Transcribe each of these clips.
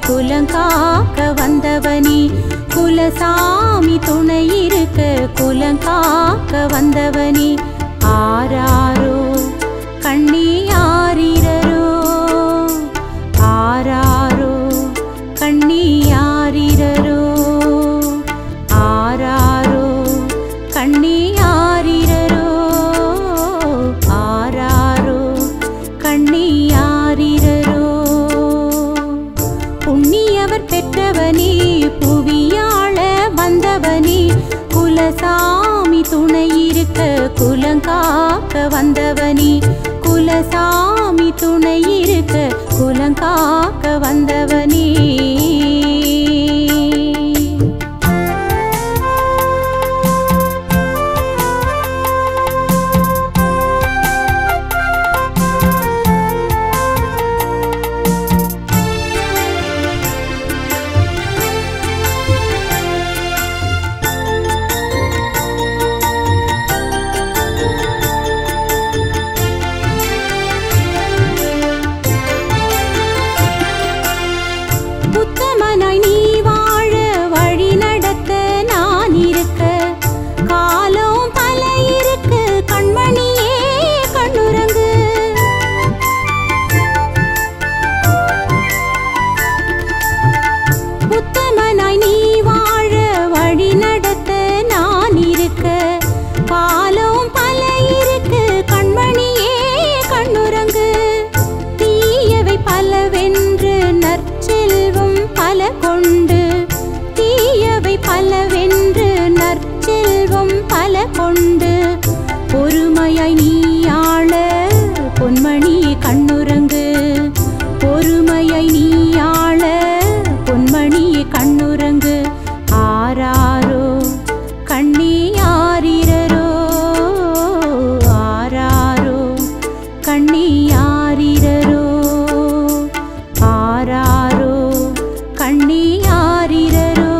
குலங்காக்க வந்தவனே குலசாமி துணை இருக்க குலங்காக்க வந்தவனே ஆராரோ கண்ணி ஆரிரரோ ஆராரோ கண்ணி ஆரிரரோ ஆராரோ கண்ணி ஆரிரரோ ஆராரோ கண்ணி ஆரிரரோ புண்ணியவர் பெற்றவனே புவியாள வந்தவனே குலசாமி துணை இருக்க குலங்காக்க வந்தவனே குலசாமி துணை இருக்க குலங்காக்க வந்தவனே கொண்டு தீயவை பலவென்று நற்செல்வம் பல கொண்டு பொறுமையாய் நீ ஆள பொன்மணியே கண்ணுறங்கு பொறுமையாய் நீ ஆள பொன்மணியே கண்ணுறங்கு ஆராரோ கண்ணி ஆரிரரோ ஆராரோ கண்ணி ஆரிரரோ ஆராரோ கண்ணி ஆரிரரோ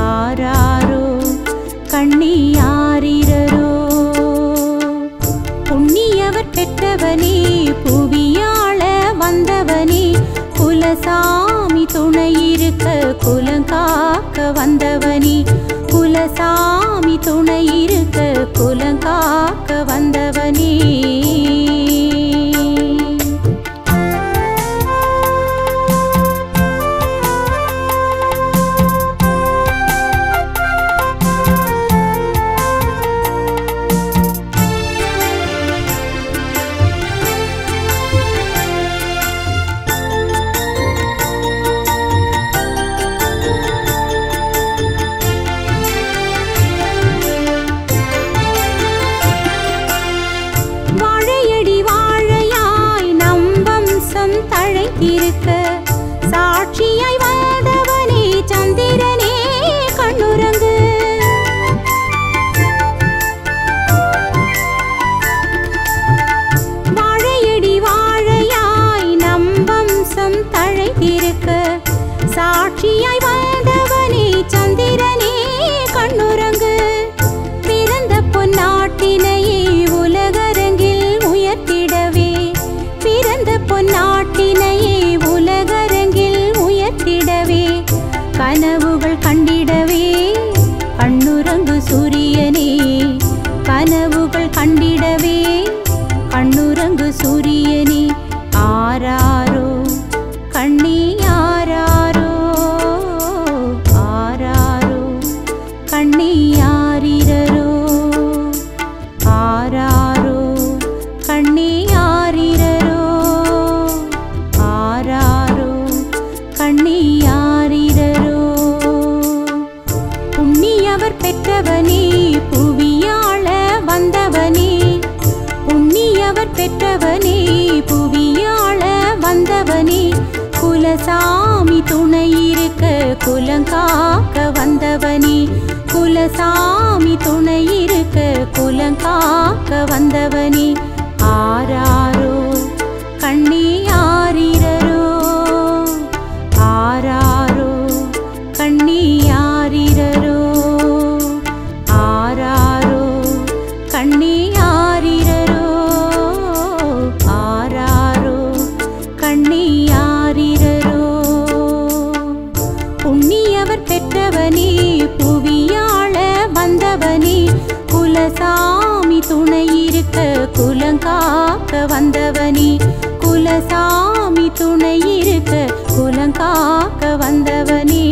ஆராரோ கண்ணி ஆரிரரோ புண்ணியவர் பெற்றவனே புவியாள வந்தவனே குலசாமி துணை இருக்க குலங்காக்க வந்தவனே குலசாமி துணை இருக்க குலங்காக்க வந்தவனே தழைத்திருக்க சாட்சியாய் வந்தவனே சந்திரனே கண்ணுறங்கு வாழையடி வாழையாய் நம்பம்சம் தழைத்திருக்க சாட்சியாய் வந்தவனே சந்திரனே கண்ணுறங்கு பிறந்த பொன்னாட்டினையே உலகரங்கில் உயர்த்திடவே பிறந்த பொன்னாட்டினையே உலகரங்கில் உயர்த்திடவே கனவுகள் கண்டிடவே கண்ணுறங்கு சூரியனே கனவுகள் கண்டிடவே கண்ணுறங்கு சூரியனே ஆராரோ கண்ணி ஆராரோ ஆராரோ கண்ணி ஆரிரரோ ஆராரோ கண்ணி ஆரிரரோ ஆராரோ கண்ணி ஆரிரரோ புண்ணியவர் பெற்றவனே புவியாள வந்தவனே புண்ணியவர் பெற்றவனே புவியாள வந்தவனே குலசாமி துணை இருக்க குலங்காக்க வந்தவனே குலசாமி துணை இருக்க குலங்காக்க வந்தவனே ஆராரோ கண்ணி ஆரிரரோ ஆராரோ கண்ணி ஆரிரரோ ஆராரோ கண்ணி ஆரிரரோ ஆராரோ கண்ணி ஆரிரரோ இருக்க குலங்காக்க வந்தவனே குலசாமி துணை இருக்க குலங்காக்க வந்தவனே